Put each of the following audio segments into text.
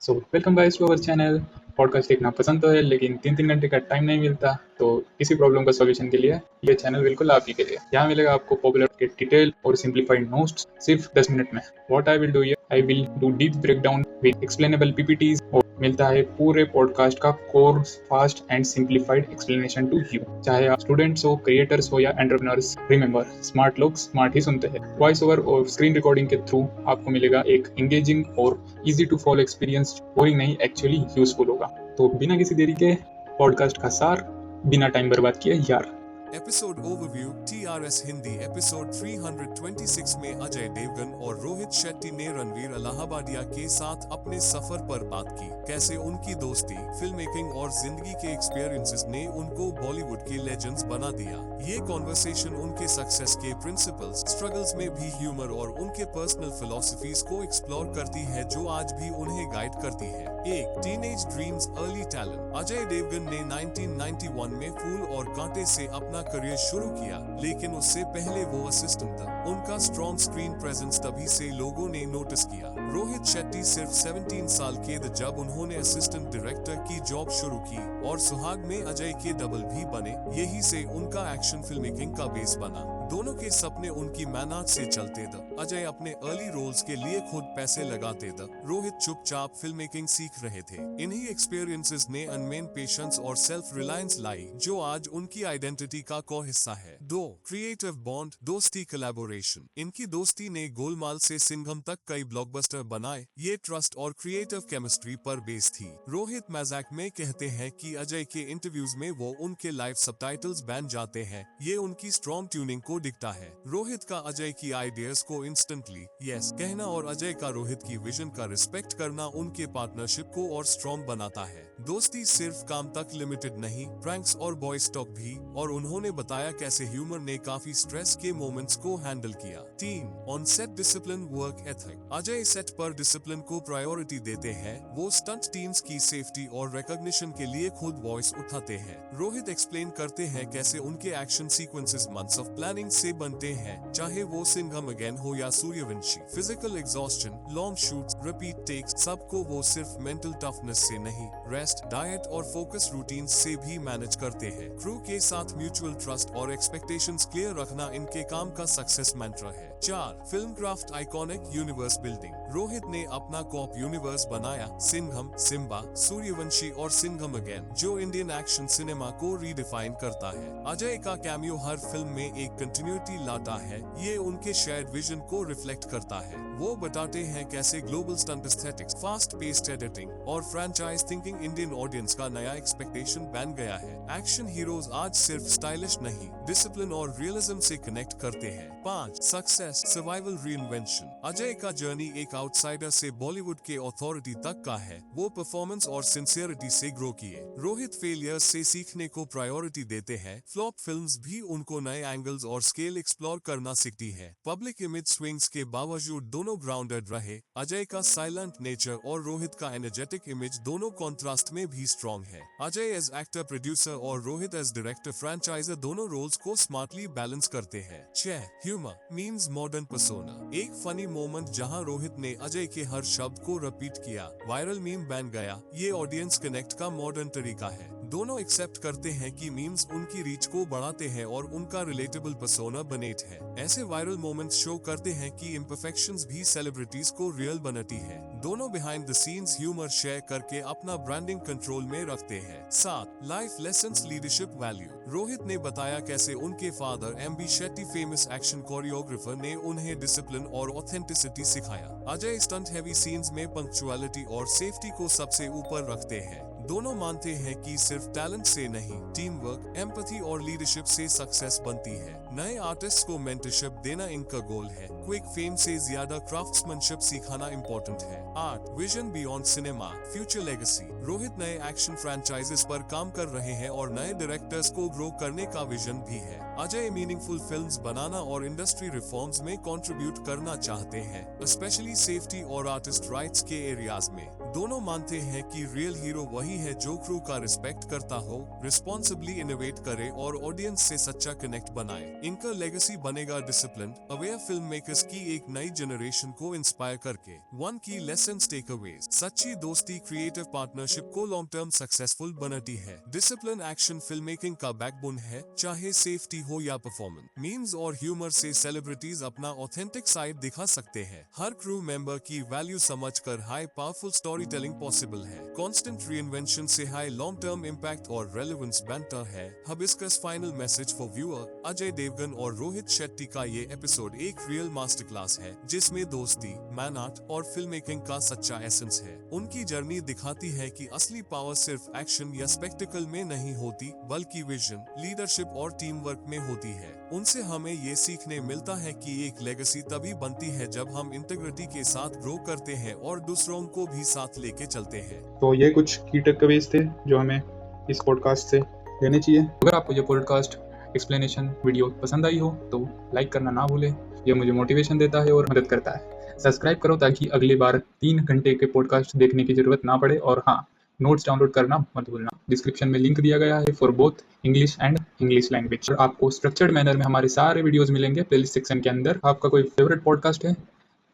So welcome guys to our channel. Podcast देखना पसंद तो है लेकिन 3-3 घंटे का टाइम नहीं मिलता, तो इसी प्रॉब्लम का सॉल्यूशन के लिए ये चैनल बिल्कुल आप ही के लिए। यहाँ मिलेगा आपको पॉपुलर के डिटेल और सिंप्लीफाइड नोट्स सिर्फ 10 मिनट में। What I will do here, I will do deep breakdown with explainable PPTs और मिलता है पूरे पॉडकास्ट का core fast and simplified explanation to you. चाहे आप स्टूडेंट्स हो, क्रिएटर्स हो या एंटरप्रेन्योर्स, रिमेंबर स्मार्ट लोग स्मार्ट ही सुनते हैं। वॉइस ओवर और स्क्रीन रिकॉर्डिंग के थ्रू आपको मिलेगा एक एंगेजिंग और easy to follow experience. Boring नहीं, एक्चुअली यूजफुल होगा। तो बिना किसी देरी के पॉडकास्ट का सार, बिना टाइम बर्बाद किए यार। Episode overview TRS Hindi episode 326 में अजय देवगन और रोहित शेट्टी ने रणवीर अलाहाबादिया के साथ अपने सफर पर बात की। कैसे उनकी दोस्ती, फिल्म मेकिंग और जिंदगी के एक्सपीरियंसेस ने उनको बॉलीवुड के लेजेंड्स बना दिया। ये कॉन्वर्सेशन उनके सक्सेस के प्रिंसिपल्स, स्ट्रगल्स में भी ह्यूमर और उनके पर्सनल फिलॉसफीज को एक्सप्लोर करती है जो आज भी उन्हें गाइड करती है। एक teenage dreams, early talent. Ajay Devgn ने 1991 में फूल और कांटे से अपना करियर शुरू किया, लेकिन उससे पहले वो असिस्टेंट था। उनका स्ट्रॉन्ग स्क्रीन प्रेजेंस तभी से लोगों ने नोटिस किया। रोहित शेट्टी सिर्फ 17 साल के थे जब उन्होंने असिस्टेंट डायरेक्टर की जॉब शुरू की और सुहाग में अजय के डबल भी बने। यही से उनका एक्शन फिल्म मेकिंग का बेस बना। दोनों के सपने उनकी मेहनत से चलते थे। अजय अपने अर्ली रोल्स के लिए खुद पैसे लगाते थे, रोहित चुपचाप फिल्म मेकिंग सीख रहे थे। इन्हीं एक्सपीरियंसेस ने अनमेन पेशेंस और सेल्फ रिलायंस लाई जो आज उनकी आइडेंटिटी का को हिस्सा है। 2. क्रिएटिव बॉन्ड, दोस्ती, कोलैबोरेशन। इनकी दोस्ती ने गोलमाल से सिंघम तक कई ब्लॉकबस्टर बनाए। ये ट्रस्ट और क्रिएटिव केमिस्ट्री पर बेस थी। रोहित मजाक में कहते हैं कि अजय के इंटरव्यूज में वो उनके लाइव सबटाइटल्स बन जाते हैं। ये उनकी स्ट्रॉन्ग ट्यूनिंग को दिखता है। रोहित का अजय की आइडियाज को इंस्टेंटली यस कहना और अजय का रोहित की विजन का रिस्पेक्ट करना उनके पार्टनरशिप को और स्ट्रॉन्ग बनाता है। दोस्ती सिर्फ काम तक लिमिटेड नहीं, प्रैंक्स और बॉयज टॉक भी। और उन्होंने बताया कैसे ह्यूमर ने काफी स्ट्रेस के मोमेंट्स को हैंडल किया। 3. On set discipline, work ethic. Ajay set पर डिसिप्लिन को प्रायोरिटी देते हैं। वो स्टंट टीम्स की सेफ्टी और रिकॉग्निशन के लिए खुद वॉइस उठाते हैं। रोहित एक्सप्लेन करते हैं कैसे उनके action sequences months of planning से बनते हैं, चाहे वो सिंघम अगेन हो या Sooryavanshi. Physical exhaustion, long shoots, repeat takes, सबको वो सिर्फ मेंटल टफनेस से नहीं, रेस्ट, डाइट और फोकस रूटीन से भी मैनेज करते हैं। क्रू के साथ म्यूचुअल ट्रस्ट और एक्सपेक्टेशंस क्लियर रखना इनके काम का सक्सेस मंत्र है। 4. Film craft, iconic universe building. Rohit ने अपना कॉप यूनिवर्स बनाया, सिंघम, सिम्बा, सूर्यवंशी और सिंघम अगेन, जो इंडियन एक्शन सिनेमा को रीडिफाइन करता है। अजय का कैमियो हर फिल्म में एक कंटिन्यूटी लाता है। ये उनके शेयर्ड विजन को रिफ्लेक्ट करता है। वो बताते हैं कैसे global stunt aesthetics, fast paced editing और फ्रेंचाइज थिंकिंग इंडियन ऑडियंस का नया एक्सपेक्टेशन बन गया है। एक्शन हीरोज आज सिर्फ स्टाइलिश नहीं, डिसिप्लिन और रियलिज्म से कनेक्ट करते हैं। 5. Success, survival, reinvention. अजय का जर्नी एक आउटसाइडर से बॉलीवुड के अथॉरिटी तक का है। वो परफॉर्मेंस और सिंसियरिटी से ग्रो किए। रोहित फेलियर्स से सीखने को प्रायोरिटी देते हैं। फ्लॉप फिल्म्स भी उनको नए एंगल्स और स्केल एक्सप्लोर करना सीखती है। पब्लिक इमेज स्विंग्स के बावजूद दोनों ग्राउंडेड रहे। अजय का साइलेंट नेचर और रोहित का एनर्जेटिक इमेज दोनों कॉन्ट्रास्ट में भी स्ट्रॉन्ग है। अजय एज एक्टर प्रोड्यूसर और रोहित एज डायरेक्टर फ्रेंचाइजर दोनों रोल्स को स्मार्टली बैलेंस करते हैं। 6. Humour, memes, modern persona. एक फनी मोमेंट जहां रोहित ने अजय के हर शब्द को रिपीट किया, वायरल मीम बन गया। ये ऑडियंस कनेक्ट का मॉडर्न तरीका है। दोनों एक्सेप्ट करते हैं कि मीम्स उनकी रीच को बढ़ाते हैं और उनका रिलेटेबल पर्सोना बनेट है। ऐसे वायरल मोमेंट्स शो करते हैं कि इम्परफेक्शंस भी सेलिब्रिटीज को रियल बनाती है। दोनों behind the scenes humour share करके अपना ब्रांडिंग कंट्रोल में रखते हैं। 7. Life lessons, leadership value. Rohit ने बताया कैसे उनके father MB Shetty, famous action choreographer, ने उन्हें डिसिप्लिन और ऑथेंटिसिटी सिखाया। अजय स्टंट हैवी सीन्स में पंक्चुअलिटी और सेफ्टी को सबसे ऊपर रखते हैं। दोनों मानते हैं कि सिर्फ टैलेंट से नहीं, टीम वर्क, एम्पैथी और लीडरशिप से सक्सेस बनती है। नए आर्टिस्ट को मेंटरशिप देना इनका गोल है। क्विक फेम से ज्यादा क्राफ्ट्समैनशिप सिखाना इम्पोर्टेंट है। 8. Vision beyond cinema, future legacy. Rohit नए एक्शन फ्रेंचाइजेस पर काम कर रहे हैं और नए डायरेक्टर्स को ग्रो करने का विजन भी है। अजय मीनिंगफुल फिल्म्स बनाना और इंडस्ट्री रिफॉर्म्स में कंट्रीब्यूट करना चाहते हैं, स्पेशली सेफ्टी और आर्टिस्ट राइट्स के एरियाज में। दोनों मानते हैं कि रियल हीरो वही है जो क्रू का रिस्पेक्ट करता हो, रिस्पॉन्सिबली इनोवेट करे और ऑडियंस से सच्चा कनेक्ट बनाए। इनका लेगेसी बनेगा डिसिप्लिन, अवेयर फिल्म मेकर्स की एक नई जनरेशन को इंस्पायर करके। वन की लेसन्स टेकअवेज, सच्ची दोस्ती क्रिएटिव पार्टनरशिप को लॉन्ग टर्म सक्सेसफुल बनाती है। डिसिप्लिन एक्शन फिल्म मेकिंग का बैकबोन है, चाहे सेफ्टी हो या परफॉर्मेंस। मीम्स और ह्यूमर से सेलिब्रिटीज अपना ऑथेंटिक साइड दिखा सकते हैं। हर क्रू मेंबर की वैल्यू समझकर high powerful story telling possible है। कांस्टेंट रीइन्वेंशन से हाई लॉन्ग टर्म इम्पैक्ट और रेलेवेंस बनता है। Hibiscus final message for viewer, Ajay Devgn और रोहित शेट्टी का ये एपिसोड एक रियल मास्टर क्लास है, जिसमें दोस्ती, मैन आर्ट और फिल्म मेकिंग का सच्चा एसेंस है। उनकी जर्नी दिखाती है कि असली पावर सिर्फ एक्शन या स्पेक्टिकल में नहीं होती, बल्कि विजन, लीडरशिप और टीम वर्क में होती है। उनसे हमें ये सीखने मिलता है कि एक लेगेसी तभी बनती है जब हम इंटीग्रिटी के साथ ग्रो करते हैं और दूसरों को भी साथ लेके चलते हैं। तो ये कुछ की टेकअवेज थे जो हमें इस पॉडकास्ट से लेने चाहिए। अगर आपको ये पॉडकास्ट एक्सप्लेनेशन वीडियो पसंद आई हो तो लाइक करना ना भूलें, यह मुझे मोटिवेशन देता है और मदद करता है। सब्सक्राइब करो ताकि अगली बार 3 घंटे के पॉडकास्ट देखने की जरूरत ना पड़े। और हाँ, नोट्स डाउनलोड करना मत भूलना। डिस्क्रिप्शन में लिंक दिया गया है for both English and English language. और आपको स्ट्रक्चर्ड मैनर में हमारे सारे वीडियोस मिलेंगे प्लेलिस्ट सेक्शन के अंदर। आपका कोई फेवरेट पॉडकास्ट है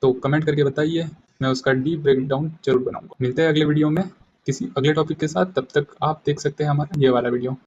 तो कमेंट करके बताइए, मैं उसका डीप ब्रेकडाउन जरूर बनाऊंगा। मिलते हैं अगले वीडियो में किसी अगले टॉपिक के साथ। तब तक आप देख सकते हैं हमारा ये वाला वीडियो।